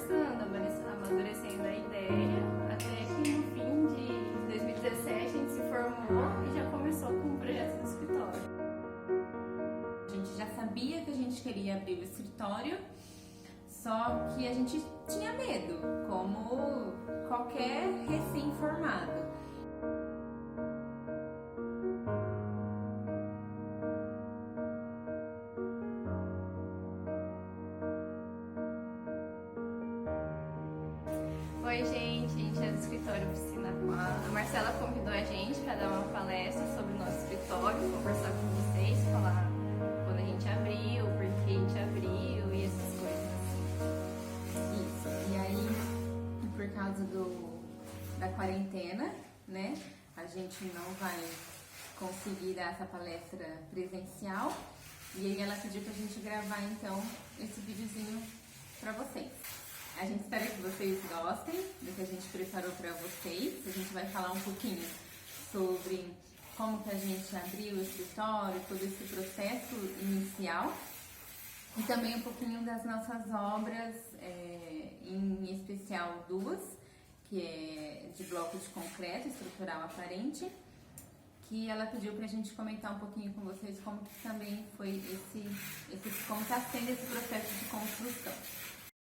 conversando, amadurecendo a ideia, até que no fim de 2017 a gente se formou e já começou com o projeto do escritório. A gente já sabia que a gente queria abrir o escritório, só que a gente tinha medo, como qualquer recém-formado. Oi, gente, a gente é do escritório Oficina Aqua. A Marcela convidou a gente para dar uma palestra sobre o nosso escritório, conversar com vocês, falar quando a gente abriu, por que a gente abriu e essas coisas assim. Isso. E aí, por causa da quarentena, né, a gente não vai conseguir dar essa palestra presencial. E aí ela pediu pra gente gravar, então, esse videozinho pra vocês. A gente espera que vocês gostem do que a gente preparou para vocês. A gente vai falar um pouquinho sobre como que a gente abriu o escritório, todo esse processo inicial. E também um pouquinho das nossas obras, em especial duas, que é de bloco de concreto estrutural aparente, que ela pediu pra gente comentar um pouquinho com vocês como que também foi como está sendo esse processo de construção.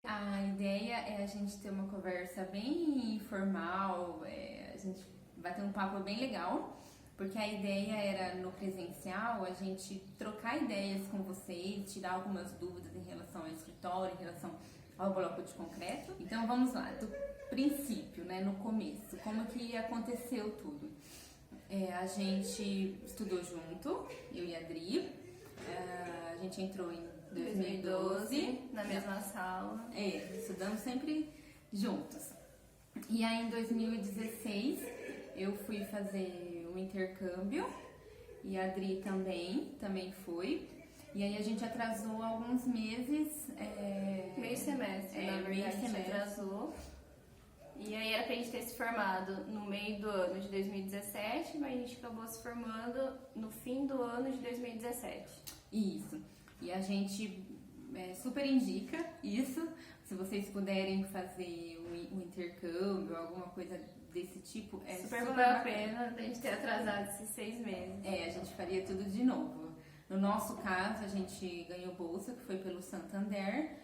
A ideia é a gente ter uma conversa bem informal, a gente bater um papo bem legal, porque a ideia era no presencial a gente trocar ideias com vocês, tirar algumas dúvidas em relação ao escritório, em relação ao bloco de concreto. Então vamos lá, do princípio, né, no começo, como que aconteceu tudo. A gente estudou junto, eu e a Adri, a gente entrou em 2012, na mesma sala. Estudamos sempre juntos. E aí em 2016 eu fui fazer um intercâmbio e a Adri também foi. E aí a gente atrasou alguns meses. Meio semestre, na verdade, a gente atrasou. E aí era pra gente ter se formado no meio do ano de 2017, mas a gente acabou se formando no fim do ano de 2017. Isso. E a gente super indica isso, se vocês puderem fazer um intercâmbio, alguma coisa desse tipo, super valeu a pena a gente ter atrasado esses 6 meses. A gente faria tudo de novo. No nosso caso, a gente ganhou bolsa, que foi pelo Santander.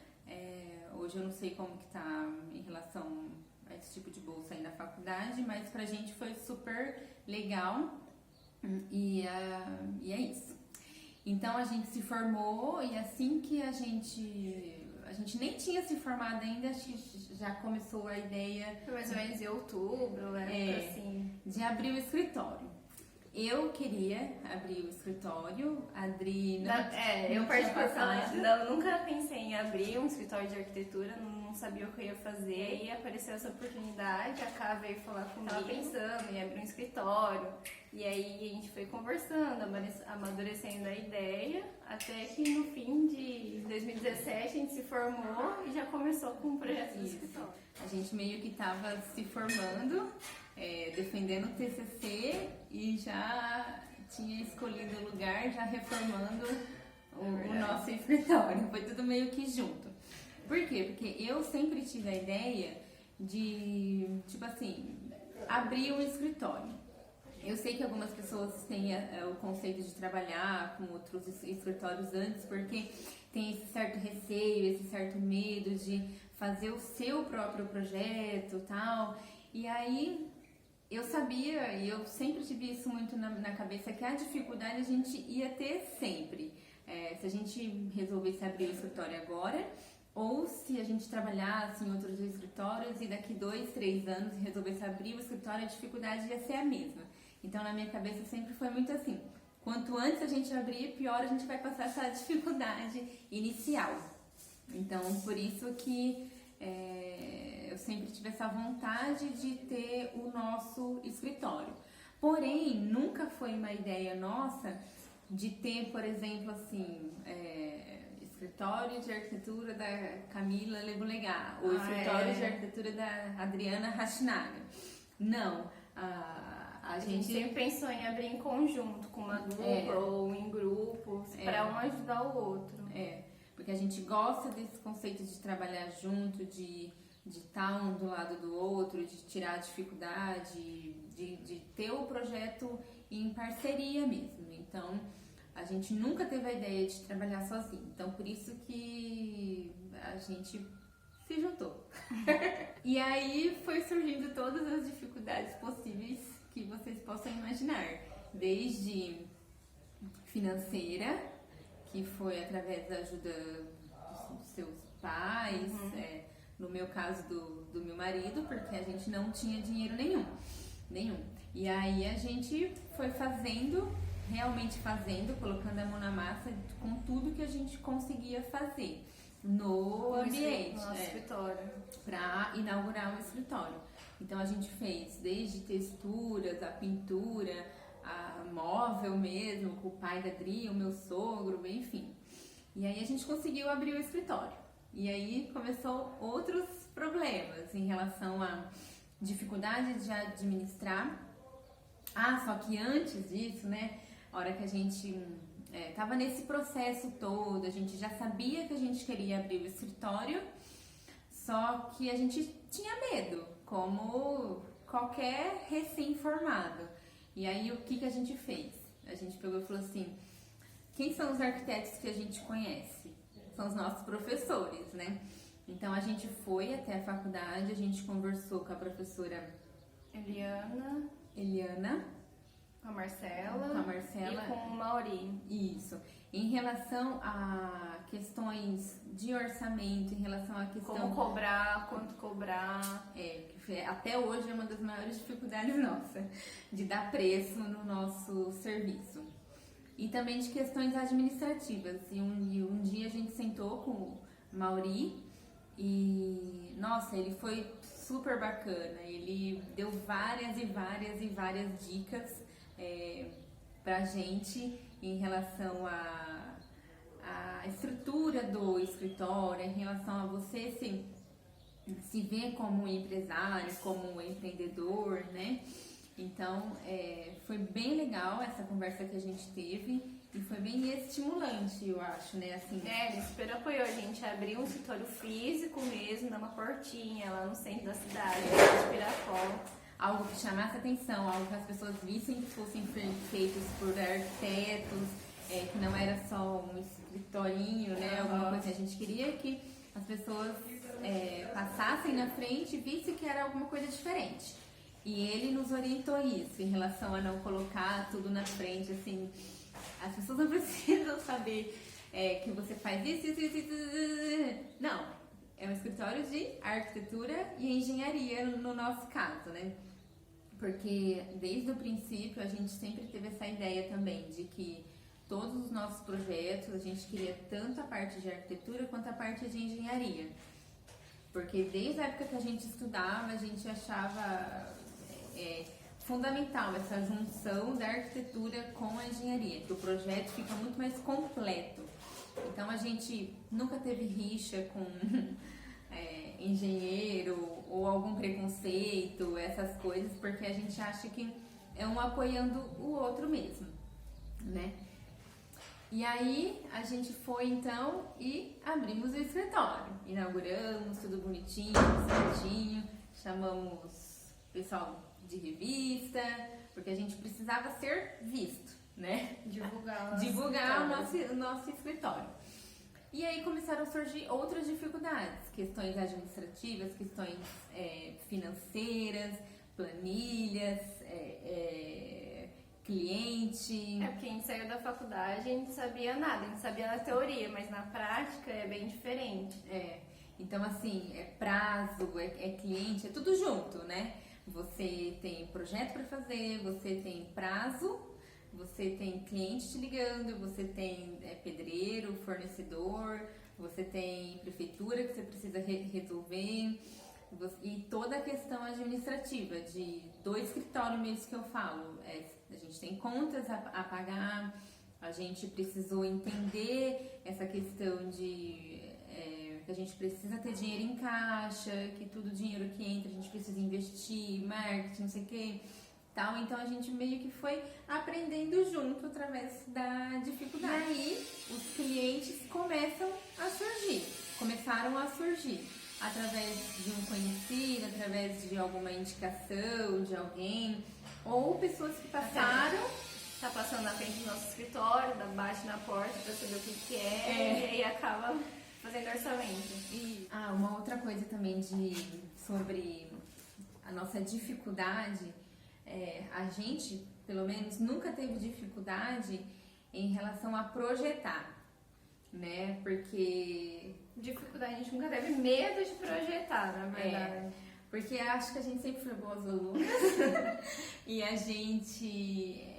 Hoje eu não sei como que tá em relação a esse tipo de bolsa aí na faculdade, mas pra gente foi super legal e é isso. Então a gente se formou e assim que a gente nem tinha se formado ainda, já começou a ideia. Foi mais ou menos em outubro, assim. De abrir o escritório. Eu queria abrir o escritório, a Adri eu particularmente nunca pensei em abrir um escritório de arquitetura, não sabia o que eu ia fazer, e apareceu essa oportunidade, a Ká veio falar comigo, tava pensando em abrir um escritório, e aí a gente foi conversando, amadurecendo a ideia, até que no fim de 2017 a gente se formou e já começou com o projeto do escritório. A gente meio que estava se formando, defendendo o TCC e já tinha escolhido o lugar, já reformando o nosso escritório. Foi tudo meio que junto. Por quê? Porque eu sempre tive a ideia de, tipo assim, abrir um escritório. Eu sei que algumas pessoas têm o conceito de trabalhar com outros escritórios antes, porque tem esse certo receio, esse certo medo de fazer o seu próprio projeto e tal. E aí eu sabia, e eu sempre tive isso muito na cabeça, que a dificuldade a gente ia ter sempre. Se a gente resolvesse abrir o escritório agora, ou se a gente trabalhasse em outros escritórios e daqui 2, 3 anos resolvesse abrir o escritório, a dificuldade ia ser a mesma. Então na minha cabeça sempre foi muito assim, quanto antes a gente abrir, pior a gente vai passar essa dificuldade inicial. Então por isso que eu sempre tive essa vontade de ter o nosso escritório. Porém, nunca foi uma ideia nossa de ter, por exemplo, assim, escritório de arquitetura da Camila Lebolegar, ou escritório de arquitetura da Adriana Rachinaga. Não, a gente sempre pensou em abrir em conjunto, com uma dupla ou em grupos, para um ajudar o outro. porque a gente gosta desse conceito de trabalhar junto, de estar um do lado do outro, de tirar a dificuldade, de ter o projeto em parceria mesmo. Então, a gente nunca teve a ideia de trabalhar sozinho. Então, por isso que a gente se juntou. E aí foi surgindo todas as dificuldades possíveis que vocês possam imaginar. Desde financeira, que foi através da ajuda dos seus pais, no meu caso do meu marido, porque a gente não tinha dinheiro nenhum. E aí a gente foi realmente fazendo, colocando a mão na massa com tudo que a gente conseguia fazer no ambiente, no escritório, para inaugurar o escritório. Então a gente fez desde texturas, a pintura, a móvel mesmo, com o pai da Adri, o meu sogro, enfim. E aí a gente conseguiu abrir o escritório. E aí começou outros problemas em relação à dificuldade de administrar. Só que antes disso, né, a hora que a gente tava nesse processo todo, a gente já sabia que a gente queria abrir o escritório, só que a gente tinha medo, como qualquer recém-formado. E aí o que a gente fez? A gente pegou e falou assim, quem são os arquitetos que a gente conhece? São os nossos professores, né? Então a gente foi até a faculdade, a gente conversou com a professora Eliana, com a Marcela e com o Mauri. Isso. Em relação a questões de orçamento, em relação a questão... Como cobrar, quanto cobrar. Até hoje é uma das maiores dificuldades nossas, de dar preço no nosso serviço. E também de questões administrativas. E um dia a gente sentou com o Mauri e, nossa, ele foi super bacana. Ele deu várias dicas pra gente em relação à estrutura do escritório, em relação a você se ver como um empresário, como um empreendedor, né? Então, foi bem legal essa conversa que a gente teve e foi bem estimulante, eu acho, né? Assim, ele super apoiou a gente a abrir um escritório físico mesmo, dar uma portinha lá no centro da cidade, de Pirapó. Algo que chamasse atenção, algo que as pessoas vissem que fossem feitos por arquitetos, que não era só um escritorinho, né? Alguma coisa. A gente queria que as pessoas passassem na frente e vissem que era alguma coisa diferente. E ele nos orientou isso, em relação a não colocar tudo na frente, assim, as pessoas não precisam saber que você faz isso. Não, é um escritório de arquitetura e engenharia no nosso caso, né? Porque desde o princípio a gente sempre teve essa ideia também de que todos os nossos projetos a gente queria tanto a parte de arquitetura quanto a parte de engenharia. Porque desde a época que a gente estudava, a gente achava fundamental essa junção da arquitetura com a engenharia, que o projeto fica muito mais completo. Então a gente nunca teve rixa com engenheiro ou algum preconceito, essas coisas, porque a gente acha que é um apoiando o outro mesmo, né? E aí a gente foi então e abrimos o escritório, inauguramos tudo bonitinho, certinho, chamamos o pessoal de revista, porque a gente precisava ser visto, né? Divulgar o nosso escritório. E aí começaram a surgir outras dificuldades, questões administrativas, questões financeiras, planilhas, cliente. Porque a gente saiu da faculdade, a gente sabia nada, a gente sabia na teoria, mas na prática é bem diferente. Então assim, prazo, cliente, é tudo junto, né? Você tem projeto para fazer, você tem prazo, você tem cliente te ligando, você tem pedreiro, fornecedor, você tem prefeitura que você precisa resolver, e toda a questão administrativa do escritório mesmo que eu falo. A gente tem contas a pagar, a gente precisou entender essa questão de que a gente precisa ter dinheiro em caixa, que todo dinheiro que entra a gente precisa investir, marketing, não sei o quê. tal. Então a gente meio que foi aprendendo junto através da dificuldade. E aí os clientes começaram a surgir através de um conhecido, através de alguma indicação de alguém, ou pessoas que passaram. Tá passando na frente do nosso escritório, bate na porta pra saber o que é, e aí acaba fazendo orçamento. E uma outra coisa também sobre a nossa dificuldade, a gente, pelo menos, nunca teve dificuldade em relação a projetar, né? Porque dificuldade, a gente nunca teve medo de projetar, na verdade. Porque acho que a gente sempre foi boas alunas e a gente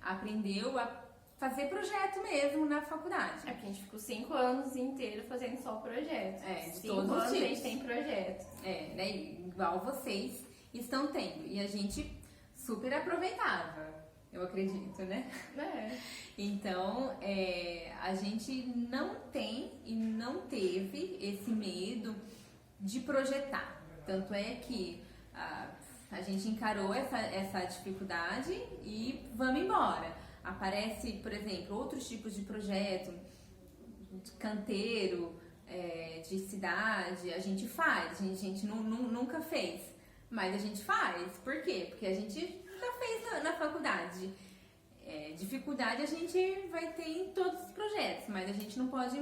aprendeu a fazer projeto mesmo na faculdade. É porque a gente ficou 5 anos inteiros fazendo só projetos. De 5 todos os anos tipos. a gente tem projetos. Né? Igual vocês estão tendo. E a gente super aproveitava, eu acredito, né? Então, a gente não tem e não teve esse medo de projetar. Tanto é que a gente encarou essa dificuldade e vamos embora. Aparece, por exemplo, outros tipos de projeto, de canteiro, de cidade, a gente faz. A gente nunca fez, mas a gente faz. Por quê? Porque a gente já fez na faculdade. Dificuldade a gente vai ter em todos os projetos, mas a gente não pode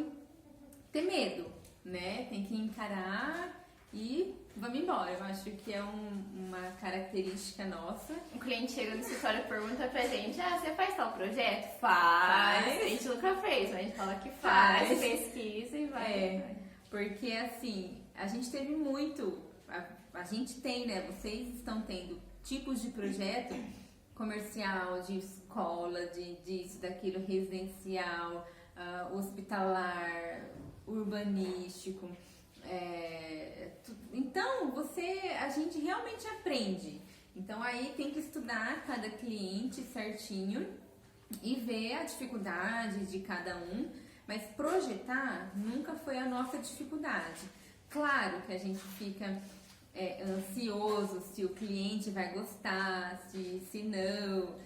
ter medo, né? Tem que encarar e vamos embora. Eu acho que é uma característica nossa. O cliente chega no escritório e pergunta pra gente: você faz tal projeto? Faz. A gente nunca fez, mas a gente fala que faz. Pesquisa e vai. Porque assim, a gente teve muito, a gente tem, né? Vocês estão tendo tipos de projeto comercial, de escola, disso, daquilo, residencial, hospitalar, urbanístico. Então, a gente realmente aprende. Então, aí tem que estudar cada cliente certinho e ver a dificuldade de cada um, mas projetar nunca foi a nossa dificuldade. Claro que a gente fica ansioso se o cliente vai gostar, se não,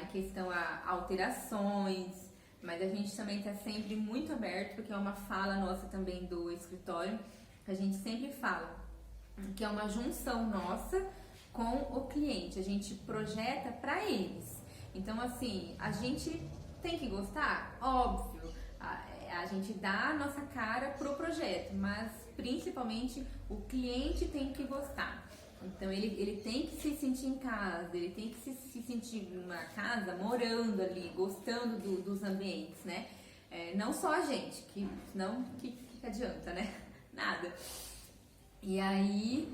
em questão a alterações, mas a gente também está sempre muito aberto, porque é uma fala nossa também do escritório, a gente sempre fala que é uma junção nossa com o cliente, a gente projeta para eles. Então, assim, a gente tem que gostar, óbvio, a gente dá a nossa cara pro projeto, mas principalmente o cliente tem que gostar. Então, ele tem que se sentir em casa, ele tem que se sentir numa casa, morando ali, gostando dos ambientes, né? Não só a gente, que senão que adianta, né? Nada. E aí,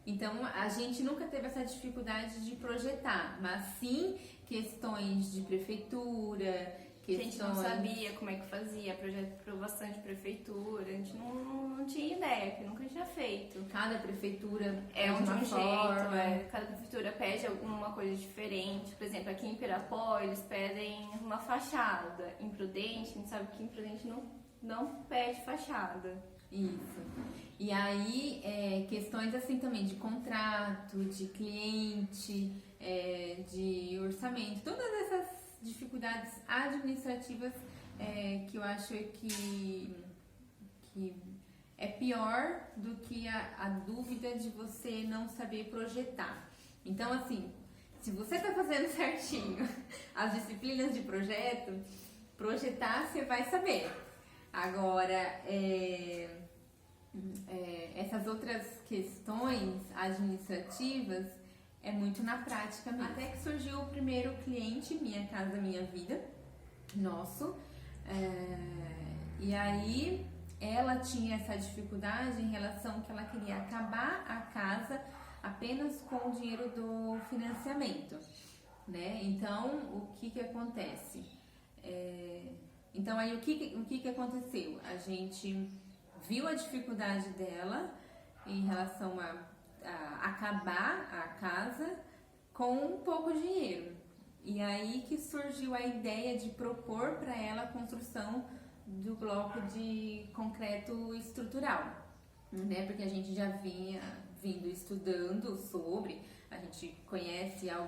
então a gente nunca teve essa dificuldade de projetar, mas sim questões de prefeitura, a gente não sabia como é que fazia, projeto de aprovação de prefeitura, a gente não tinha ideia, que nunca tinha feito. Cada prefeitura de um jeito, cada prefeitura pede alguma coisa diferente. Por exemplo, aqui em Pirapó eles pedem uma fachada. Em Prudente, a gente sabe que em Prudente não pede fachada. Isso. E aí, questões assim também de contrato, de cliente, de orçamento, todas essas dificuldades administrativas que eu acho que é pior do que a dúvida de você não saber projetar. Então, assim, se você está fazendo certinho as disciplinas de projeto, projetar você vai saber. Agora, essas outras questões administrativas é muito na prática mesmo. Até que surgiu o primeiro cliente, Minha Casa Minha Vida, nosso. E aí ela tinha essa dificuldade em relação que ela queria acabar a casa apenas com o dinheiro do financiamento, né? Então, o que acontece? Então, aí o que aconteceu? A gente viu a dificuldade dela em relação a acabar a casa com pouco dinheiro. E aí que surgiu a ideia de propor para ela a construção do bloco de concreto estrutural, né? Porque a gente já vinha vindo estudando sobre, a gente conhece a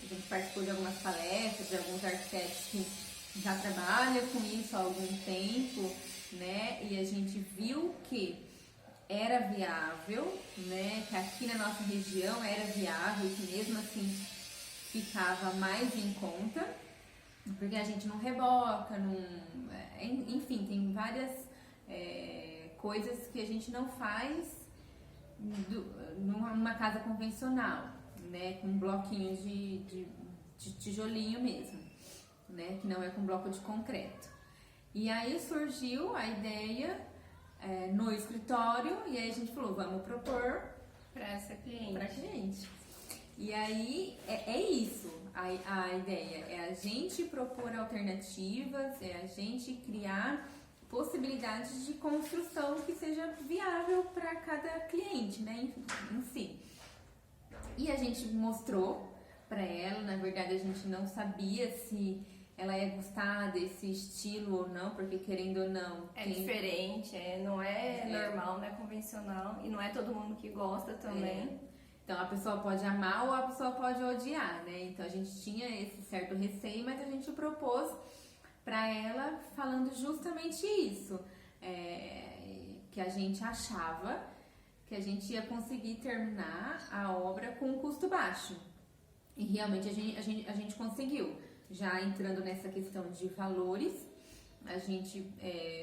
gente participou de algumas palestras de alguns arquitetos que já trabalham com isso há algum tempo, né? E a gente viu que era viável, né? Que aqui na nossa região era viável, que mesmo assim ficava mais em conta, porque a gente não reboca, enfim, tem várias coisas que a gente não faz numa casa convencional, né? Com bloquinhos de tijolinho mesmo, né? Que não é com bloco de concreto. E aí surgiu a ideia no escritório, e aí a gente falou, vamos propor para essa cliente. E aí é isso, a ideia é a gente propor alternativas, é a gente criar possibilidades de construção que seja viável para cada cliente, né, em si. E a gente mostrou para ela, na verdade a gente não sabia se ela ia gostar desse estilo ou não, porque querendo ou não... diferente, não é normal, não é convencional, e não é todo mundo que gosta também. Então a pessoa pode amar ou a pessoa pode odiar, né? Então a gente tinha esse certo receio, mas a gente propôs para ela falando justamente isso, que a gente achava que a gente ia conseguir terminar a obra com um custo baixo. E realmente a gente conseguiu. Já entrando nessa questão de valores, a gente,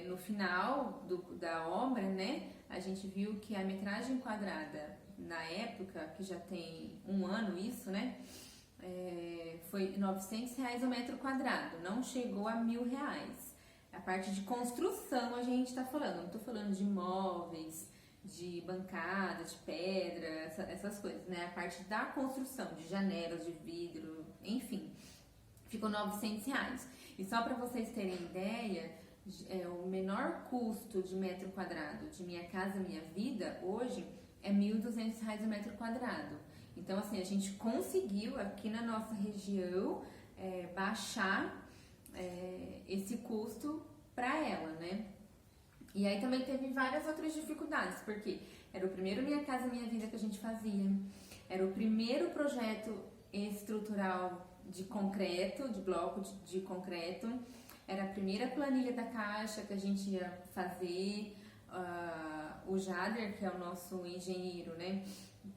no final da obra, né, a gente viu que a metragem quadrada, na época, que já tem um ano isso, né, foi R$900 o metro quadrado, não chegou a R$1.000. A parte de construção a gente está falando, não estou falando de móveis, de bancada, de pedra, essas coisas, né, a parte da construção, de janelas, de vidro, enfim. Ficou R$900. E só para vocês terem ideia, o menor custo de metro quadrado de Minha Casa Minha Vida hoje é R$1.200 o metro quadrado. Então, assim, a gente conseguiu aqui na nossa região baixar esse custo para ela, né? E aí também teve várias outras dificuldades, porque era o primeiro Minha Casa Minha Vida que a gente fazia, era o primeiro projeto estrutural de concreto, de bloco de concreto, era a primeira planilha da Caixa que a gente ia fazer, o Jader, que é o nosso engenheiro, né,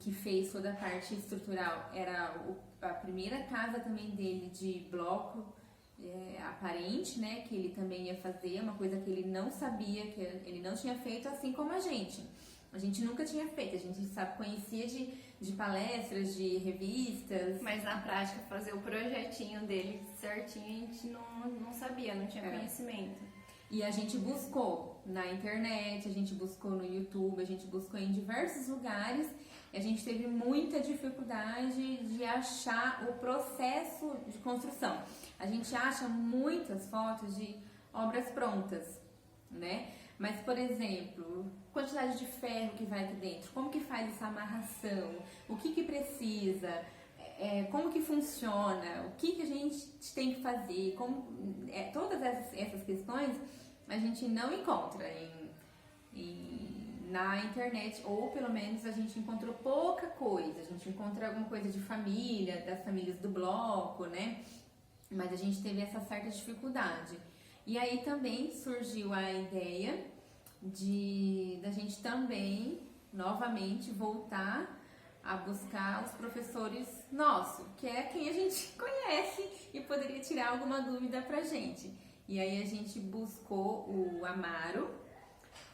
que fez toda a parte estrutural, era a primeira casa também dele de bloco aparente, né, que ele também ia fazer, uma coisa que ele não sabia, que ele não tinha feito, assim como a gente. A gente nunca tinha feito, a gente conhecia de palestras, de revistas. Mas na prática, fazer o projetinho dele certinho, a gente não sabia, não tinha conhecimento. E a gente buscou na internet, a gente buscou no YouTube, a gente buscou em diversos lugares, e a gente teve muita dificuldade de achar o processo de construção. A gente acha muitas fotos de obras prontas, né? Mas, por exemplo, quantidade de ferro que vai aqui dentro, como que faz essa amarração, o que precisa, como que funciona, o que a gente tem que fazer, todas essas questões a gente não encontra na internet, ou pelo menos a gente encontrou pouca coisa, a gente encontra alguma coisa de família, das famílias do bloco, né? Mas a gente teve essa certa dificuldade. E aí também surgiu a ideia da gente também, novamente, voltar a buscar os professores nossos, que é quem a gente conhece e poderia tirar alguma dúvida pra gente. E aí a gente buscou o Amaro,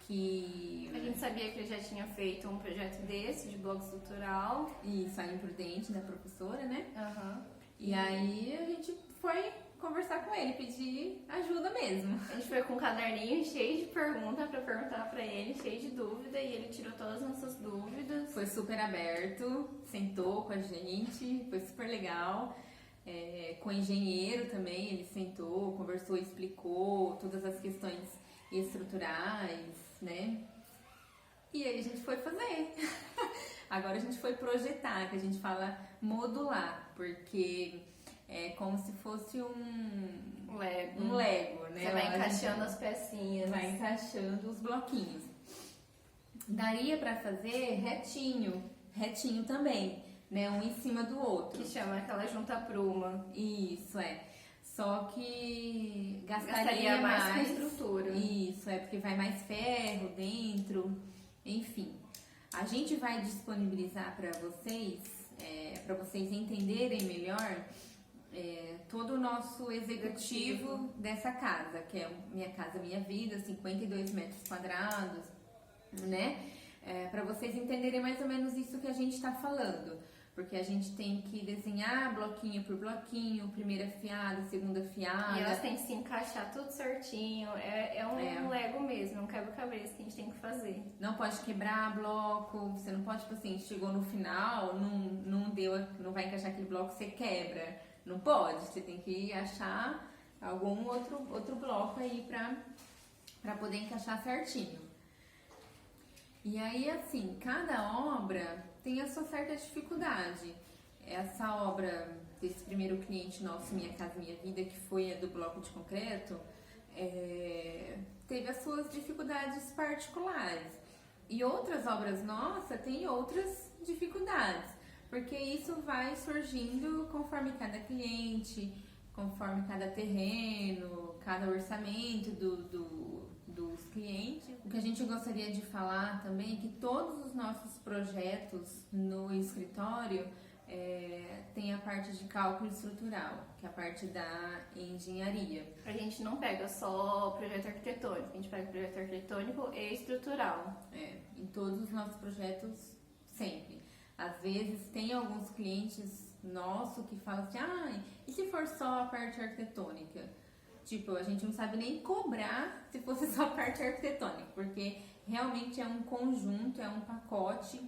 que... A gente sabia que ele já tinha feito um projeto desse, de bloco estrutural. Isso, a Imprudente, da professora, né? Uhum. E aí a gente foi conversar com ele, pedir ajuda mesmo. A gente foi com um caderninho cheio de perguntas pra perguntar pra ele, cheio de dúvida, e ele tirou todas as nossas dúvidas. Foi super aberto, sentou com a gente, foi super legal. Com o engenheiro também, ele sentou, conversou, explicou todas as questões estruturais, né? E aí a gente foi fazer. Agora a gente foi projetar, que a gente fala modular, porque é como se fosse um Lego, né? Você vai encaixando as pecinhas. Vai encaixando os bloquinhos. Daria para fazer retinho também, né? Um em cima do outro. Que chama aquela junta-pruma. Isso, é. Só que gastaria mais com estrutura. Isso, é porque vai mais ferro dentro, enfim. A gente vai disponibilizar para vocês entenderem melhor todo o nosso executivo dessa casa, que é Minha Casa Minha Vida, 52 metros quadrados, né? Para vocês entenderem mais ou menos isso que a gente está falando. Porque a gente tem que desenhar bloquinho por bloquinho, primeira fiada, segunda fiada. E elas têm que se encaixar tudo certinho. É um Lego mesmo, é um quebra-cabeça que a gente tem que fazer. Não pode quebrar bloco, você não pode, tipo assim, chegou no final, não vai encaixar aquele bloco, você quebra. Não pode, você tem que achar algum outro bloco aí pra poder encaixar certinho. E aí, assim, cada obra tem a sua certa dificuldade. Essa obra desse primeiro cliente nosso, Minha Casa Minha Vida, que foi a do bloco de concreto, teve as suas dificuldades particulares. E outras obras nossas têm outras dificuldades, porque isso vai surgindo conforme cada cliente, conforme cada terreno, cada orçamento dos clientes. O que a gente gostaria de falar também é que todos os nossos projetos no escritório tem a parte de cálculo estrutural, que é a parte da engenharia. A gente não pega só projeto arquitetônico, a gente pega projeto arquitetônico e estrutural. Em todos os nossos projetos, sempre. Às vezes tem alguns clientes nossos que falam assim, e se for só a parte arquitetônica? Tipo, a gente não sabe nem cobrar se fosse só a parte arquitetônica, porque realmente é um conjunto, é um pacote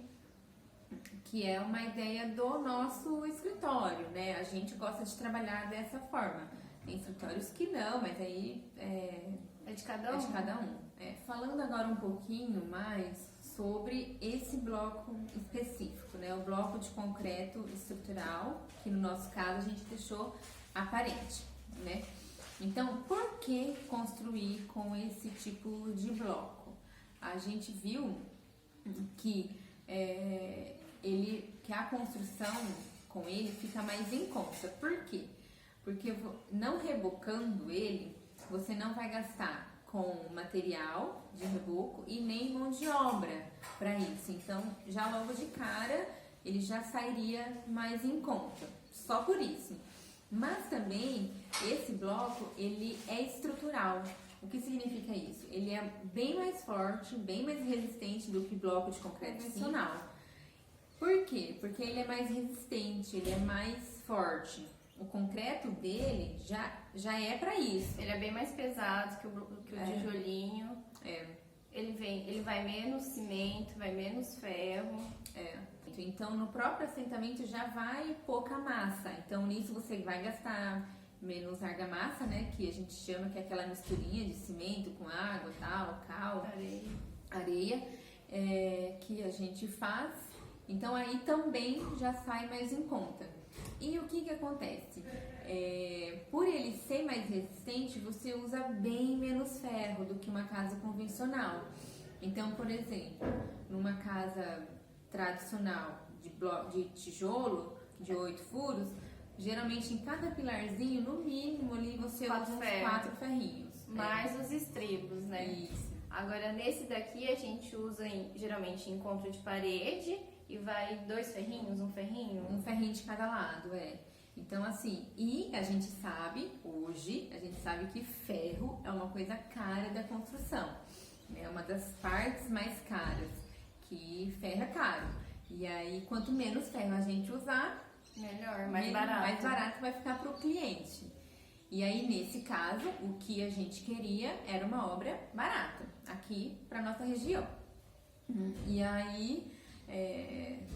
que é uma ideia do nosso escritório, né? A gente gosta de trabalhar dessa forma. Tem escritórios que não, mas aí é de cada um. É de cada um. Falando agora um pouquinho mais sobre esse bloco específico, né? O bloco de concreto estrutural, que no nosso caso a gente deixou aparente, né? Então, por que construir com esse tipo de bloco? A gente viu que a construção com ele fica mais em conta. Por quê? Porque não rebocando ele, você não vai gastar com material de reboco e nem mão de obra para isso. Então, já logo de cara, ele já sairia mais em conta. Só por isso. Mas também, esse bloco, ele é estrutural. O que significa isso? Ele é bem mais forte, bem mais resistente do que bloco de concreto convencional. Por quê? Porque ele é mais resistente, ele é mais forte. O concreto dele já é para isso. Ele é bem mais pesado que o tijolinho. Ele vai menos cimento, vai menos ferro. Então, no próprio assentamento já vai pouca massa. Então, nisso você vai gastar menos argamassa, né? Que a gente chama, que é aquela misturinha de cimento com água, tal, cal, areia que a gente faz. Então, aí também já sai mais em conta. E o que acontece? Por ele ser mais resistente, você usa bem menos ferro do que uma casa convencional. Então, por exemplo, numa casa tradicional de tijolo, de 8 furos, geralmente em cada pilarzinho, no mínimo ali você usa uns 4 ferrinhos. Mais os estribos, né? Isso. Agora, nesse daqui a gente usa geralmente em encontro de parede e vai 2 ferrinhos, um ferrinho? Um ferrinho de cada lado, Então, assim, e a gente sabe que ferro é uma coisa cara da construção. É uma das partes mais caras, que ferro é caro. E aí, quanto menos ferro a gente usar, melhor, mais barato vai ficar para o cliente. E aí, nesse caso, o que a gente queria era uma obra barata, aqui para nossa região. E aí,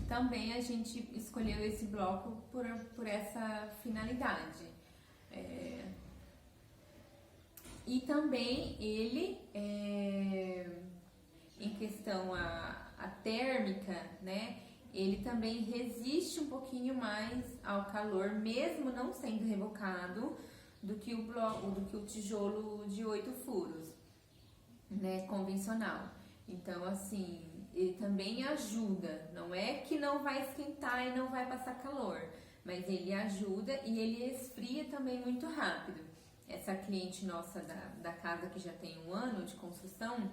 também a gente escolheu esse bloco por essa finalidade. E também ele, em questão a térmica, né? Ele também resiste um pouquinho mais ao calor, mesmo não sendo rebocado, do que o tijolo de 8 furos, né? Convencional. Então, assim, ele também ajuda. Não é que não vai esquentar e não vai passar calor, mas ele ajuda e ele esfria também muito rápido. Essa cliente nossa da casa que já tem 1 ano de construção,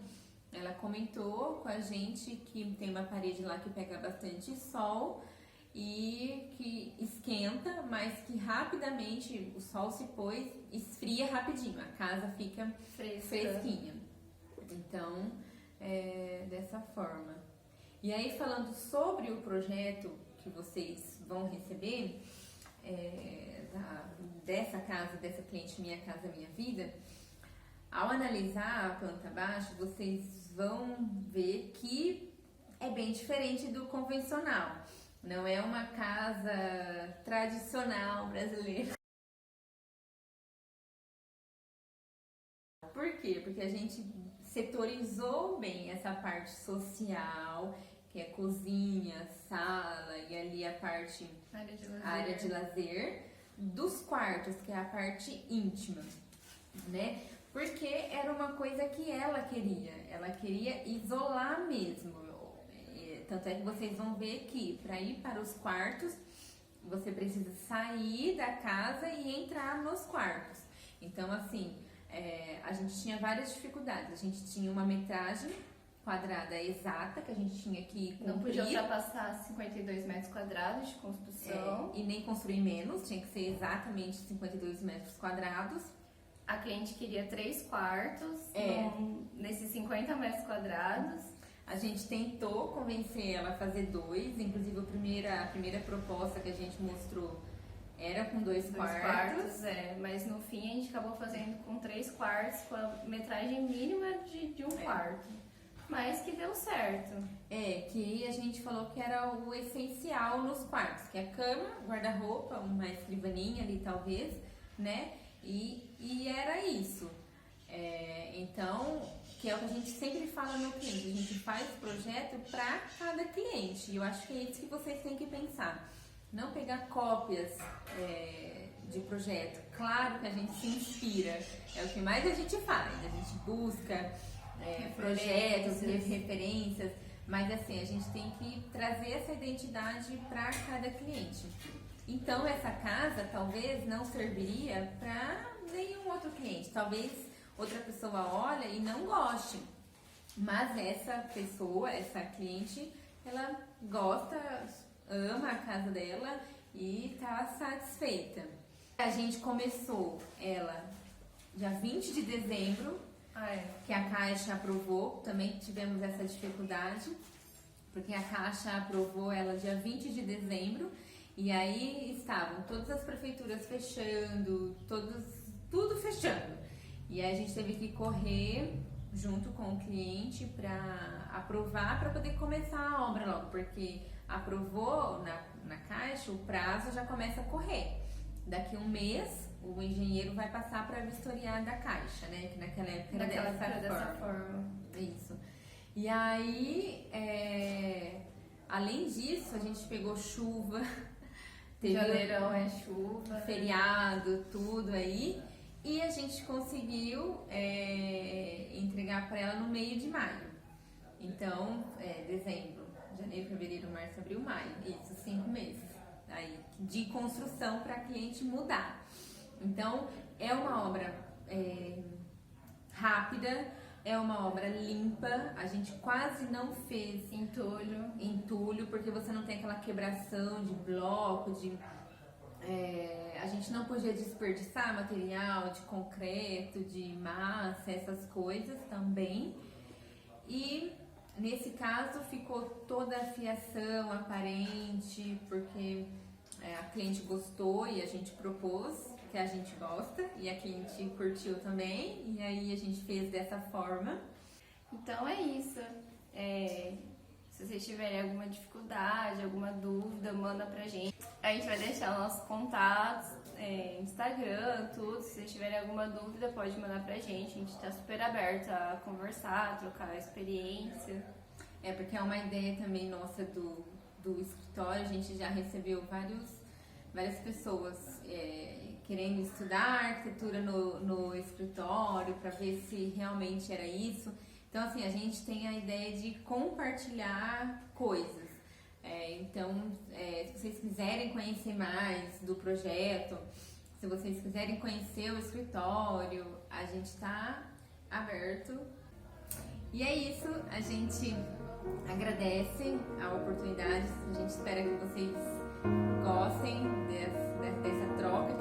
ela comentou com a gente que tem uma parede lá que pega bastante sol e que esquenta, mas que rapidamente o sol se pôs, esfria rapidinho, a casa fica fresquinha. Então, dessa forma. E aí, falando sobre o projeto que vocês vão receber, dessa casa, dessa cliente Minha Casa Minha Vida, ao analisar a planta baixa, vocês vão ver que é bem diferente do convencional. Não é uma casa tradicional brasileira. Por quê? Porque a gente setorizou bem essa parte social, que é cozinha, sala e ali a parte área de lazer, dos quartos, que é a parte íntima, né? Porque era uma coisa que ela queria isolar mesmo. Tanto é que vocês vão ver que para ir para os quartos, você precisa sair da casa e entrar nos quartos. Então, assim, a gente tinha várias dificuldades. A gente tinha uma metragem quadrada exata que a gente tinha que cumprir. Não podia ultrapassar 52 metros quadrados de construção. E nem construir menos, tinha que ser exatamente 52 metros quadrados. A cliente queria 3 quartos nesses 50 metros quadrados. A gente tentou convencer ela a fazer 2, inclusive a primeira proposta que a gente mostrou era com 2 quartos. Mas no fim a gente acabou fazendo com 3 quartos, com a metragem mínima de 1 quarto. Mas que deu certo. Que a gente falou que era o essencial nos quartos, que é a cama, guarda-roupa, uma escrivaninha ali talvez, né? E era isso. Então, que é o que a gente sempre fala no cliente, a gente faz projeto para cada cliente. E eu acho que é isso que vocês têm que pensar. Não pegar cópias de projeto. Claro que a gente se inspira, é o que mais a gente faz. A gente busca projetos, referências, mas assim, a gente tem que trazer essa identidade para cada cliente. Então, essa casa talvez não serviria para nenhum outro cliente. Talvez outra pessoa olha e não goste, mas essa pessoa, essa cliente, ela gosta, ama a casa dela e está satisfeita. A gente começou ela dia 20 de dezembro, que a Caixa aprovou, também tivemos essa dificuldade, porque a Caixa aprovou ela dia 20 de dezembro, e aí estavam todas as prefeituras fechando, tudo fechando. E aí a gente teve que correr junto com o cliente para aprovar, para poder começar a obra logo, porque aprovou na Caixa, o prazo já começa a correr. Daqui 1 mês, o engenheiro vai passar para vistoriar da Caixa, né? Que naquela época era dessa forma. Isso. E aí, além disso, a gente pegou chuva. Janeirão é chuva. Feriado, tudo aí. E a gente conseguiu entregar para ela no meio de maio. Então, dezembro, janeiro, fevereiro, março, abril, maio. Isso, 5 meses aí, de construção para cliente mudar. Então, é uma obra rápida, é uma obra limpa. A gente quase não fez entulho, porque você não tem aquela quebração de bloco, a gente não podia desperdiçar material de concreto, de massa, essas coisas também. E nesse caso ficou toda a fiação aparente, porque a cliente gostou e a gente propôs, que a gente gosta, e a cliente curtiu também, e aí a gente fez dessa forma. Então é isso. Se vocês tiverem alguma dificuldade, alguma dúvida, manda pra gente. A gente vai deixar nossos contatos, Instagram, tudo. Se vocês tiverem alguma dúvida, pode mandar pra gente. A gente tá super aberto a conversar, a trocar experiência. Porque é uma ideia também nossa do escritório. A gente já recebeu várias pessoas querendo estudar arquitetura no escritório, para ver se realmente era isso. Então, assim, a gente tem a ideia de compartilhar coisas. Então, se vocês quiserem conhecer mais do projeto, se vocês quiserem conhecer o escritório, a gente está aberto. E é isso, a gente agradece a oportunidade, a gente espera que vocês gostem dessa troca